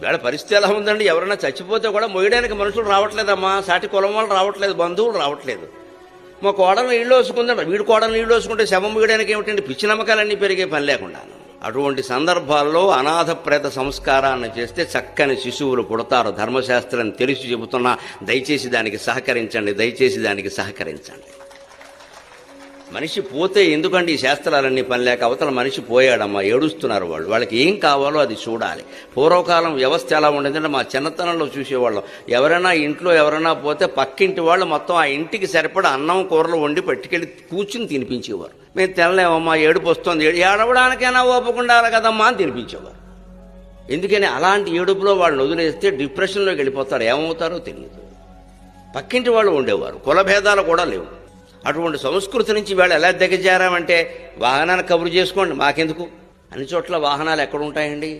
వేళ పరిస్థితి ఎలా ఉందండి? ఎవరైనా చచ్చిపోతే కూడా మొయ్యడానికి మనుషులు రావట్లేదమ్మా, సాటి కులం వాళ్ళు రావట్లేదు, బంధువులు రావట్లేదు. మా కోడలు నీళ్ళు వేసుకుందంట, వీడి కోడలు నీళ్ళు వేసుకుంటే శవం మొయ్యడానికి ఏమిటండి? పిచ్చి నమ్మకాలన్నీ పెరిగే పని లేకుండా. అటువంటి సందర్భాల్లో అనాథ ప్రేత సంస్కారాన్ని చేస్తే చక్కని శిశువులు పుడతారు. ధర్మశాస్త్రం తెలిసి చెబుతున్నా, దయచేసి దానికి సహకరించండి, దయచేసి దానికి సహకరించండి. మనిషి పోతే ఎందుకండి ఈ శాస్త్రాలన్నీ పని లేక? అవతల మనిషి పోయాడమ్మా, ఏడుస్తున్నారు వాళ్ళు. వాళ్ళకి ఏం కావాలో అది చూడాలి. పూర్వకాలం వ్యవస్థ ఎలా ఉండేదంటే మా చిన్నతనంలో చూసేవాళ్ళం, ఎవరైనా ఇంట్లో ఎవరైనా పోతే పక్కింటి వాళ్ళు మొత్తం ఆ ఇంటికి సరిపడా అన్నం కూరలు వండి పట్టుకెళ్ళి కూర్చుని తినిపించేవారు. మేము తినలేమమ్మా, ఏడుపు వస్తుంది, ఏడవడానికైనా ఓపకుండాలి కదమ్మా అని తినిపించేవారు. ఎందుకని అలాంటి ఏడుపులో వాళ్ళని వదిలేస్తే డిప్రెషన్లోకి వెళ్ళిపోతారు, ఏమవుతారో తెలియదు. పక్కింటి వాళ్ళు ఉండేవారు, కుల భేదాలు కూడా లేవు. అటువంటి సంస్కృతి నుంచి వీళ్ళు ఎలా దిగజారామంటే, వాహనాన్ని కబురు చేసుకోండి మాకెందుకు, అన్ని చోట్ల వాహనాలు ఎక్కడుంటాయండి?